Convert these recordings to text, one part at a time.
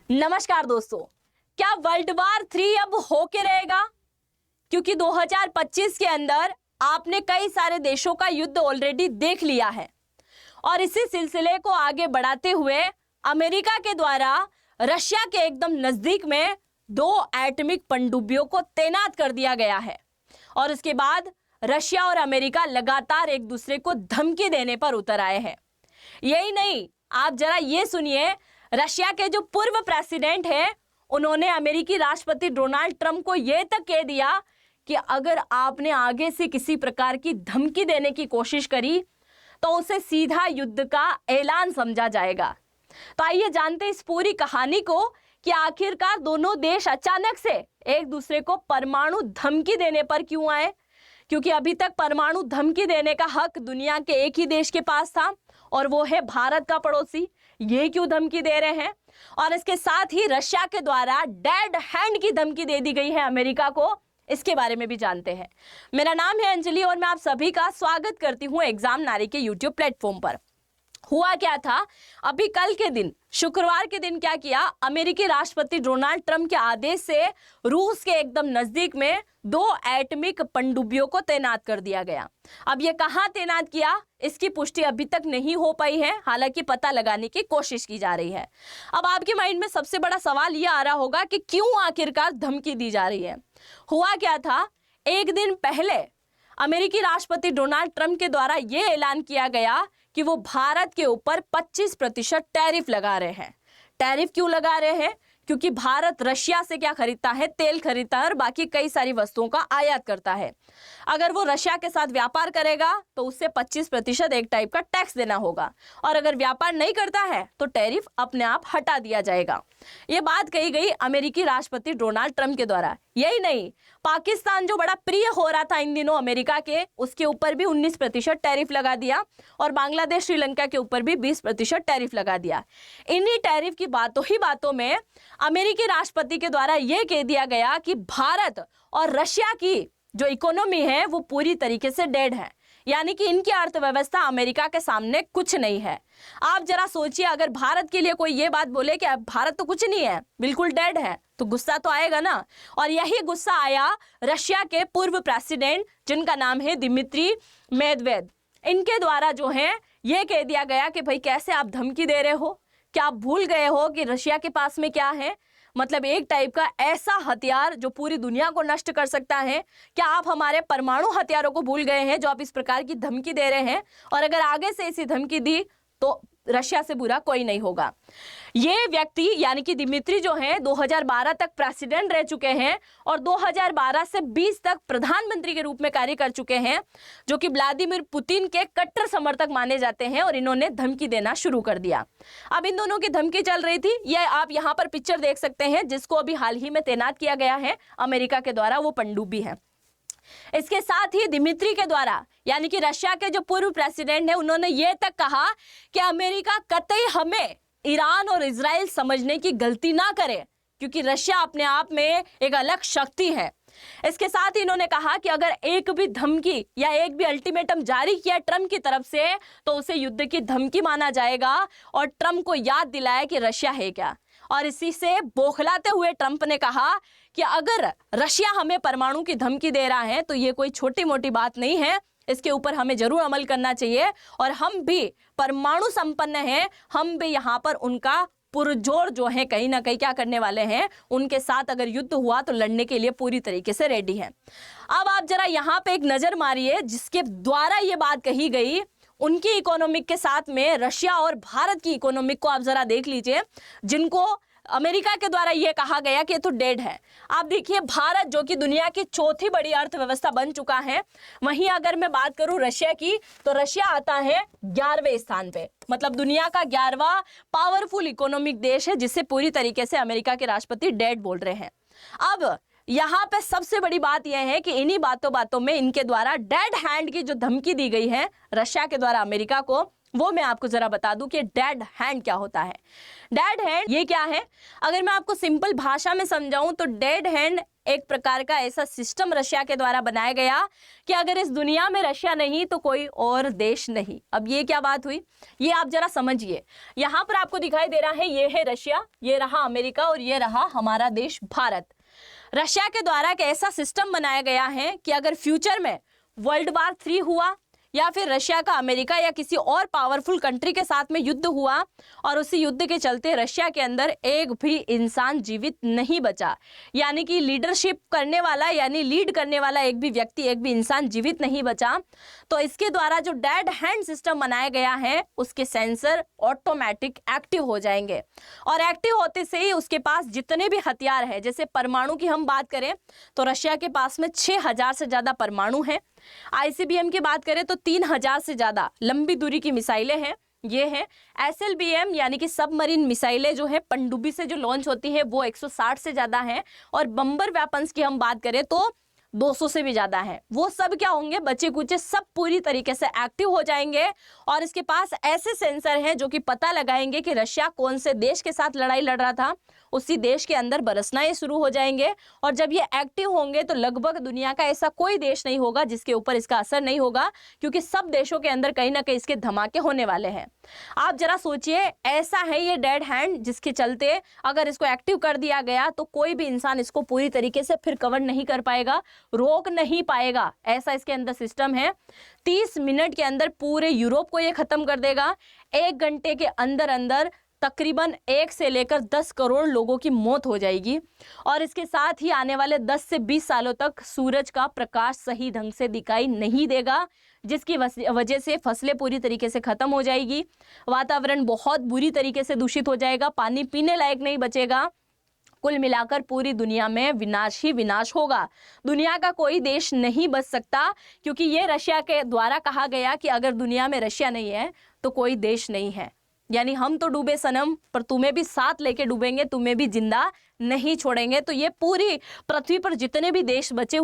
नमस्कार दोस्तों, क्या वर्ल्ड वार 3 अब होके रहेगा? क्योंकि 2025 के अंदर आपने कई सारे देशों का युद्ध ऑलरेडी देख लिया है और इसी सिलसिले को आगे बढ़ाते हुए अमेरिका के द्वारा रशिया के एकदम नजदीक में 2 एटॉमिक पनडुब्बियों को तैनात कर दिया गया है। और उसके बाद रशिया और अमेरिका लगातार एक दूसरे को धमकी देने पर उतर आए हैं। यही नहीं, आप जरा ये सुनिए, रशिया के जो पूर्व प्रेसिडेंट हैं उन्होंने अमेरिकी राष्ट्रपति डोनाल्ड ट्रंप को यह तक कह दिया कि अगर आपने आगे से किसी प्रकार की धमकी देने की कोशिश करी तो उसे सीधा युद्ध का ऐलान समझा जाएगा। तो आइए जानते हैं इस पूरी कहानी को कि आखिरकार दोनों देश अचानक से एक दूसरे को परमाणु धमकी देने पर क्यों आए। क्योंकि अभी तक परमाणु धमकी देने का हक दुनिया के एक ही देश के पास था और वो है भारत का पड़ोसी। ये क्यों धमकी दे रहे हैं? और इसके साथ ही रशिया के द्वारा डेड हैंड की धमकी दे दी गई है अमेरिका को, इसके बारे में भी जानते हैं। मेरा नाम है अंजलि और मैं आप सभी का स्वागत करती हूं एग्जाम नारी के यूट्यूब प्लेटफॉर्म पर। हुआ क्या था, अभी कल के दिन शुक्रवार के दिन क्या किया, अमेरिकी राष्ट्रपति डोनाल्ड ट्रंप के आदेश से रूस के एकदम नजदीक में 2 एटॉमिक पनडुब्बियों को तैनात कर दिया गया। अब ये कहां तैनात किया, इसकी पुष्टि अभी तक नहीं हो पाई है, हालांकि पता लगाने की कोशिश की जा रही है। अब आपके माइंड में सबसे बड़ा सवाल यह आ रहा होगा कि क्यों आखिरकार धमकी दी जा रही है। हुआ क्या था, एक दिन पहले अमेरिकी राष्ट्रपति डोनाल्ड ट्रंप के द्वारा यह ऐलान किया गया कि वो भारत के ऊपर 25% टैरिफ लगा रहे हैं। टैरिफ क्यों लगा रहे हैं? क्योंकि भारत रशिया से क्या खरीदता है, तेल खरीदता है और बाकी कई सारी वस्तुओं का आयात करता है। अगर वो रशिया के साथ व्यापार करेगा तो उससे 25% एक टाइप का टैक्स देना होगा और अगर व्यापार नहीं करता है तो टैरिफ अपने आप हटा दिया जाएगा। ये बात कही गई अमेरिकी राष्ट्रपति डोनाल्ड ट्रंप के द्वारा। यही नहीं, पाकिस्तान जो बड़ा प्रिय हो रहा था इन दिनों अमेरिका के, उसके ऊपर भी 19% टैरिफ लगा दिया और बांग्लादेश श्रीलंका के ऊपर भी 20% टैरिफ लगा दिया। इन्हीं टैरिफ की बातों में अमेरिकी राष्ट्रपति के द्वारा यह कह दिया गया कि भारत और रशिया की जो इकोनॉमी है वो पूरी तरीके से डेड है, यानी कि इनकी अर्थव्यवस्था अमेरिका के सामने कुछ नहीं है। आप जरा सोचिए, अगर भारत के लिए कोई ये बात बोले कि भारत तो कुछ नहीं है, बिल्कुल डेड है, तो गुस्सा तो आएगा ना। और यही गुस्सा आया रशिया के पूर्व प्रेसिडेंट जिनका नाम है दिमित्री मेदवेदेव, इनके द्वारा जो है ये कह दिया गया कि भाई कैसे आप धमकी दे रहे हो, क्या आप भूल गए हो कि रशिया के पास में क्या है, मतलब एक टाइप का ऐसा हथियार जो पूरी दुनिया को नष्ट कर सकता है। क्या आप हमारे परमाणु हथियारों को भूल गए हैं जो आप इस प्रकार की धमकी दे रहे हैं? और अगर आगे से ऐसी धमकी दी तो रशिया से बुरा कोई नहीं होगा। ये व्यक्ति यानी कि दिमित्री जो है 2012 तक प्रेसिडेंट रह चुके हैं और 2012 से 20 तक प्रधानमंत्री के रूप में कार्य कर चुके हैं, जो कि व्लादिमीर पुतिन के कट्टर समर्थक माने जाते हैं और इन्होंने धमकी देना शुरू कर दिया। अब इन दोनों की धमकी चल रही थी, ये आप यहाँ पर पिक्चर देख सकते हैं जिसको अभी हाल ही में तैनात किया गया है अमेरिका के द्वारा, वो पनडुब्बी है। इसके साथ ही दिमित्री के द्वारा यानी कि रशिया के जो पूर्व प्रेसिडेंट है, उन्होंने ये तक कहा कि अमेरिका कतई हमें ईरान और इजराइल समझने की गलती ना करे, क्योंकि रशिया अपने आप में एक अलग शक्ति है। इसके साथ ही इन्होंने कहा कि अगर एक भी धमकी या एक भी अल्टीमेटम जारी किया ट्रंप की तरफ से तो उसे युद्ध की धमकी माना जाएगा और ट्रंप को याद दिलाया कि रशिया है क्या। और इसी से बौखलाते हुए ट्रंप ने कहा कि अगर रशिया हमें परमाणु की धमकी दे रहा है तो ये कोई छोटी मोटी बात नहीं है, इसके ऊपर हमें जरूर अमल करना चाहिए और हम भी परमाणु संपन्न हैं, हम भी यहाँ पर उनका पुरजोर जो है कहीं ना कहीं क्या करने वाले हैं, उनके साथ अगर युद्ध हुआ तो लड़ने के लिए पूरी तरीके से रेडी हैं। अब आप जरा यहाँ पे एक नजर मारिए जिसके द्वारा ये बात कही गई, उनकी इकोनॉमिक के साथ में रशिया और भारत की इकोनॉमिक को आप जरा देख लीजिए, जिनको अमेरिका के द्वारा यह कहा गया कि ये तो डेड है। आप देखिए, भारत जो कि दुनिया की चौथी बड़ी अर्थव्यवस्था बन चुका है, वहीं अगर मैं बात करूं रशिया की तो रशिया आता है 11वें स्थान पे, मतलब दुनिया का 11वां पावरफुल इकोनॉमिक देश है, जिसे पूरी तरीके से अमेरिका के राष्ट्रपति डेड बोल रहे हैं। अब यहाँ पे सबसे बड़ी बात यह है कि इन्हीं बातों में इनके द्वारा डेड हैंड की जो धमकी दी गई है रशिया के द्वारा अमेरिका को, वो मैं आपको जरा बता दूं कि डेड हैंड क्या होता है। डेड हैंड ये क्या है, अगर मैं आपको सिंपल भाषा में समझाऊं तो डेड हैंड एक प्रकार का ऐसा सिस्टम रशिया के द्वारा बनाया गया कि अगर इस दुनिया में रशिया नहीं तो कोई और देश नहीं। अब ये क्या बात हुई, ये आप जरा समझिए। यहाँ पर आपको दिखाई दे रहा है, ये है रशिया, ये रहा अमेरिका और ये रहा हमारा देश भारत। रशिया के द्वारा एक ऐसा सिस्टम बनाया गया है कि अगर फ्यूचर में वर्ल्ड वार 3 हुआ या फिर रशिया का अमेरिका या किसी और पावरफुल कंट्री के साथ में युद्ध हुआ और उसी युद्ध के चलते रशिया के अंदर एक भी इंसान जीवित नहीं बचा, यानी कि लीडरशिप करने वाला यानी लीड करने वाला एक भी व्यक्ति, एक भी इंसान जीवित नहीं बचा, तो इसके द्वारा जो डेड हैंड सिस्टम बनाया गया है उसके सेंसर ऑटोमेटिक एक्टिव हो जाएंगे। और एक्टिव होते से ही उसके पास जितने भी हथियार है, जैसे परमाणु की हम बात करें तो रशिया के पास में 6000 से ज्यादा परमाणु है। आईसीबीएम की बात करें तो 3000 से ज्यादा लंबी दूरी की मिसाइलें हैं। ये है एसएलबीएम यानी कि सबमरीन मिसाइलें जो है पनडुब्बी से जो लॉन्च होती है वो 160 से ज्यादा है। और बम्बर वेपन्स की हम बात करें तो 200 से भी ज्यादा है। वो सब क्या होंगे, बचे कुचे सब पूरी तरीके से एक्टिव हो जाएंगे। और इसके पास ऐसे सेंसर हैं जो कि पता लगाएंगे कि रशिया कौन से देश के साथ लड़ाई लड़ रहा था, उसी देश के अंदर बरसना ये शुरू हो जाएंगे। और जब ये एक्टिव होंगे तो लगभग दुनिया का ऐसा कोई देश नहीं होगा जिसके ऊपर इसका असर नहीं होगा, क्योंकि सब देशों के अंदर कहीं ना कहीं इसके धमाके होने वाले हैं। आप जरा सोचिए, ऐसा है ये डेड हैंड जिसके चलते अगर इसको एक्टिव कर दिया गया तो कोई भी इंसान इसको पूरी तरीके से फिर कवर नहीं कर पाएगा, रोक नहीं पाएगा। ऐसा इसके अंदर सिस्टम है। 30 मिनट के अंदर पूरे यूरोप को ये खत्म कर देगा। 1 घंटे के अंदर अंदर तकरीबन 1 से लेकर 10 करोड़ लोगों की मौत हो जाएगी। और इसके साथ ही आने वाले 10 से 20 सालों तक सूरज का प्रकाश सही ढंग से दिखाई नहीं देगा, जिसकी वजह से फसलें पूरी तरीके से खत्म हो जाएगी, वातावरण बहुत बुरी तरीके से दूषित हो जाएगा, पानी पीने लायक नहीं बचेगा। कुल मिलाकर पूरी दुनिया में विनाश ही विनाश होगा। दुनिया का कोई देश नहीं बच सकता, क्योंकि ये रशिया के द्वारा कहा गया कि अगर दुनिया में रशिया नहीं है तो कोई देश नहीं है। यानी हम तो डूबे सनम, पर तुम्हें भी साथ लेके डूबेंगे, तुम्हें भी जिंदा नहीं छोड़ेंगे। तो ये पूरी पृथ्वी पर जितने भी देश बसे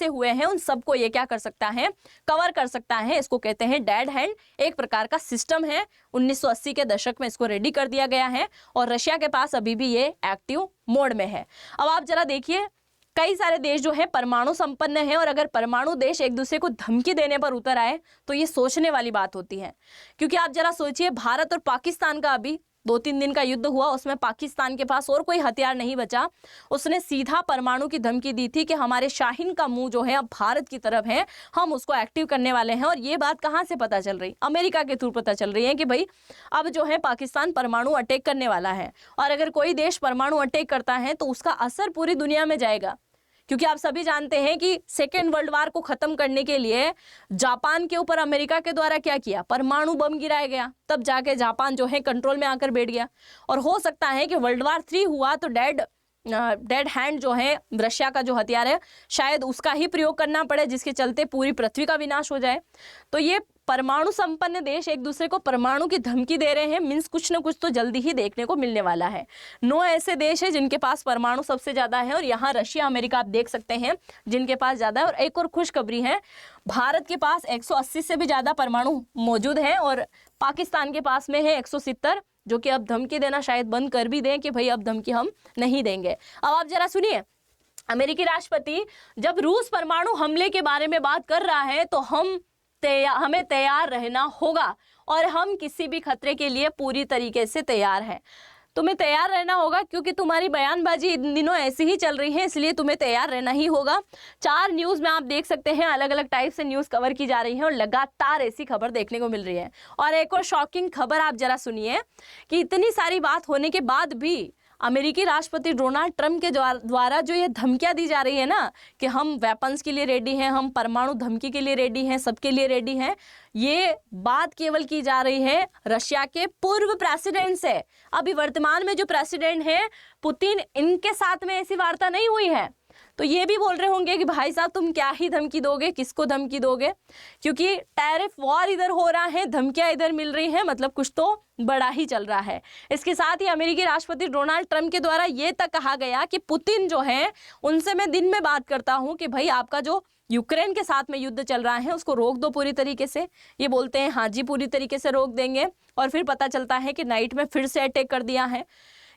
हुए हैं उन सबको ये क्या कर सकता है, कवर कर सकता है। इसको कहते हैं डेड हैंड, एक प्रकार का सिस्टम है। 1980 के दशक में इसको रेडी कर दिया गया है और रशिया के पास अभी भी ये एक्टिव मोड में है। अब आप जरा देखिए, कई सारे देश जो है परमाणु संपन्न है, और अगर परमाणु देश एक दूसरे को धमकी देने पर उतर आए तो ये सोचने वाली बात होती है। क्योंकि आप जरा सोचिए, भारत और पाकिस्तान का अभी 2-3 दिन का युद्ध हुआ, उसमें पाकिस्तान के पास और कोई हथियार नहीं बचा। उसने सीधा परमाणु की धमकी दी थी कि हमारे शाहीन का मुंह जो है अब भारत की तरफ है, हम उसको एक्टिव करने वाले हैं। और ये बात कहाँ से पता चल रही, अमेरिका के थ्रू पता चल रही है कि भाई अब जो है पाकिस्तान परमाणु अटैक करने वाला है। और अगर कोई देश परमाणु अटैक करता है तो उसका असर पूरी दुनिया में जाएगा। क्योंकि आप सभी जानते हैं कि सेकेंड वर्ल्ड वार को खत्म करने के लिए जापान के ऊपर अमेरिका के द्वारा क्या किया, परमाणु बम गिराया गया, तब जाके जापान जो है कंट्रोल में आकर बैठ गया। और हो सकता है कि वर्ल्ड वार 3 हुआ तो डेड हैंड जो है रशिया का जो हथियार है शायद उसका ही प्रयोग करना पड़े, जिसके चलते पूरी पृथ्वी का विनाश हो जाए। तो ये परमाणु संपन्न देश एक दूसरे को परमाणु की धमकी दे रहे हैं, मीन्स कुछ ना कुछ तो जल्दी ही देखने को मिलने वाला है। 9 ऐसे देश हैं जिनके पास परमाणु सबसे ज्यादा है, और यहाँ रशिया अमेरिका आप देख सकते हैं जिनके पास ज्यादा है। और एक और खुशखबरी है, भारत के पास 180 से भी ज्यादा परमाणु मौजूद है और पाकिस्तान के पास में है 170, जो कि अब धमकी देना शायद बंद कर भी दें कि भाई अब धमकी हम नहीं देंगे। अब आप जरा सुनिए, अमेरिकी राष्ट्रपति जब रूस परमाणु हमले के बारे में बात कर रहा है तो हमें तैयार रहना होगा और हम किसी भी खतरे के लिए पूरी तरीके से तैयार हैं। तुम्हें तैयार रहना होगा क्योंकि तुम्हारी बयानबाजी इन दिनों ऐसी ही चल रही है, इसलिए तुम्हें तैयार रहना ही होगा। 4 न्यूज़ में आप देख सकते हैं अलग अलग टाइप से न्यूज़ कवर की जा रही है और लगातार ऐसी खबर देखने को मिल रही है। और एक और शॉकिंग खबर आप जरा सुनिए कि इतनी सारी बात होने के बाद भी अमेरिकी राष्ट्रपति डोनाल्ड ट्रंप के द्वारा जो ये धमकियां दी जा रही है ना कि हम वेपन्स के लिए रेडी हैं, हम परमाणु धमकी के लिए रेडी हैं, सबके लिए रेडी हैं, ये बात केवल की जा रही है रशिया के पूर्व प्रेसिडेंट से। अभी वर्तमान में जो प्रेसिडेंट है पुतिन, इनके साथ में ऐसी वार्ता नहीं हुई है। तो ये भी बोल रहे होंगे कि भाई साहब तुम क्या ही धमकी दोगे, किसको धमकी दोगे, क्योंकि टैरिफ वॉर इधर हो रहा है, धमकियां इधर मिल रही हैं, मतलब कुछ तो बड़ा ही चल रहा है। इसके साथ ही अमेरिकी राष्ट्रपति डोनाल्ड ट्रंप के द्वारा ये तक कहा गया कि पुतिन जो है उनसे मैं दिन में बात करता हूं कि भाई आपका जो यूक्रेन के साथ में युद्ध चल रहा है उसको रोक दो पूरी तरीके से। ये बोलते हैं हाँ जी पूरी तरीके से रोक देंगे, और फिर पता चलता है कि नाइट में फिर से अटैक कर दिया है,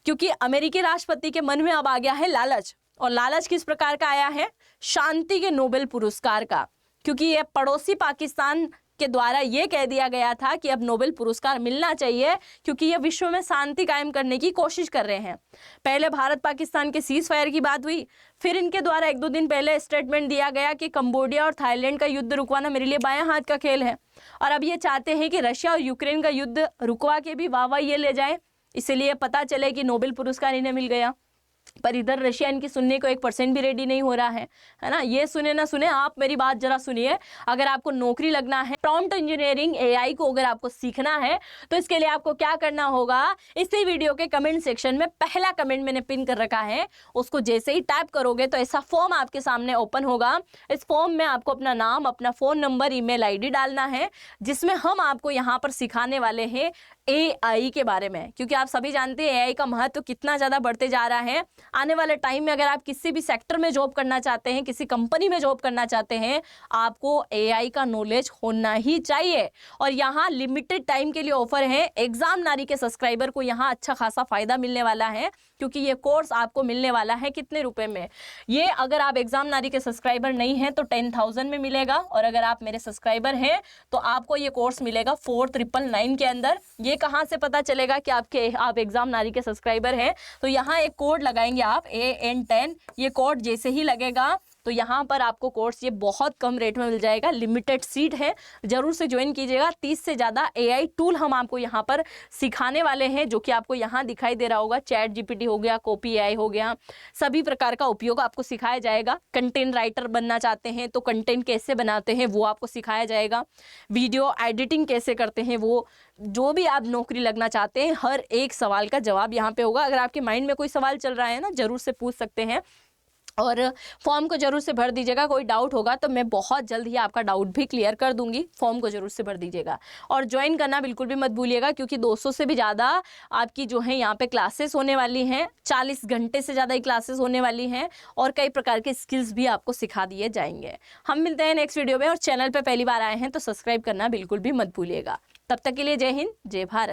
क्योंकि अमेरिकी राष्ट्रपति के मन में अब आ गया है लालच और लालच किस प्रकार का आया है? शांति के नोबेल पुरस्कार का, क्योंकि ये पड़ोसी पाकिस्तान के द्वारा ये कह दिया गया था कि अब नोबेल पुरस्कार मिलना चाहिए, क्योंकि ये विश्व में शांति कायम करने की कोशिश कर रहे हैं। पहले भारत पाकिस्तान के सीज फायर की बात हुई, फिर इनके द्वारा 1-2 दिन पहले स्टेटमेंट दिया गया कि कंबोडिया और थाईलैंड का युद्ध रुकवाना मेरे लिए बायां हाथ का खेल है, और अब ये चाहते हैं कि रशिया और यूक्रेन का युद्ध रुकवा के भी वाह ये ले जाए, इसलिए पता चले कि नोबेल पुरस्कार इन्हें मिल गया। पर इधर रशिया इनकी सुनने को 1% भी रेडी नहीं हो रहा है ना। ये सुने ना सुने, आप मेरी बात जरा सुनिए। अगर आपको नौकरी लगना है, प्रॉम्प्ट इंजीनियरिंग AI को अगर आपको सीखना है, तो इसके लिए आपको क्या करना होगा, इसी वीडियो के कमेंट सेक्शन में पहला कमेंट मैंने पिन कर रखा है, उसको जैसे ही टाइप करोगे तो ऐसा फॉर्म आपके सामने ओपन होगा। इस फॉर्म में आपको अपना नाम, अपना फ़ोन नंबर, ईमेल ID डालना है, जिसमें हम आपको यहाँ पर सिखाने वाले हैं AI के बारे में, क्योंकि आप सभी जानते हैं AI का महत्व कितना ज़्यादा बढ़ते जा रहा है। आने वाले टाइम में अगर आप किसी भी सेक्टर में जॉब करना चाहते हैं, किसी कंपनी में जॉब करना चाहते हैं, आपको AI का नॉलेज होना ही चाहिए। और यहाँ लिमिटेड टाइम के लिए ऑफर है। एग्जाम नारी के सब्सक्राइबर को यहाँ अच्छा खासा फायदा मिलने वाला है, क्योंकि ये कोर्स आपको मिलने वाला है कितने रुपए में? ये अगर आप एग्जाम नारी के सब्सक्राइबर नहीं हैं तो 10,000 में मिलेगा, और अगर आप मेरे सब्सक्राइबर हैं तो आपको ये कोर्स मिलेगा 4,999 के अंदर। ये कहाँ से पता चलेगा कि आप एग्जाम नारी के सब्सक्राइबर हैं? तो यहाँ एक कोड लगाएंगे आप AN10। ये कोड जैसे ही लगेगा तो यहाँ पर आपको कोर्स ये बहुत कम रेट में मिल जाएगा। लिमिटेड सीट है, जरूर से ज्वाइन कीजिएगा। 30 से ज़्यादा AI टूल हम आपको यहाँ पर सिखाने वाले हैं, जो कि आपको यहाँ दिखाई दे रहा होगा। चैट GPT हो गया, कॉपी AI हो गया, सभी प्रकार का उपयोग आपको सिखाया जाएगा। कंटेंट राइटर बनना चाहते हैं तो कंटेंट कैसे बनाते हैं वो आपको सिखाया जाएगा। वीडियो एडिटिंग कैसे करते हैं, वो जो भी आप नौकरी लगना चाहते हैं, हर एक सवाल का जवाब यहाँ पे होगा। अगर आपके माइंड में कोई सवाल चल रहा है ना, जरूर से पूछ सकते हैं, और फॉर्म को जरूर से भर दीजिएगा। कोई डाउट होगा तो मैं बहुत जल्द ही आपका डाउट भी क्लियर कर दूंगी। फॉर्म को जरूर से भर दीजिएगा और ज्वाइन करना बिल्कुल भी मत भूलिएगा, क्योंकि 200 से भी ज़्यादा आपकी जो है यहाँ पे क्लासेस होने वाली हैं। 40 घंटे से ज़्यादा ही क्लासेस होने वाली हैं, और कई प्रकार के स्किल्स भी आपको सिखा दिए जाएंगे। हम मिलते हैं नेक्स्ट वीडियो में, और चैनल पर पहली बार आए हैं तो सब्सक्राइब करना बिल्कुल भी मत भूलिएगा। तब तक के लिए जय हिंद, जय भारत।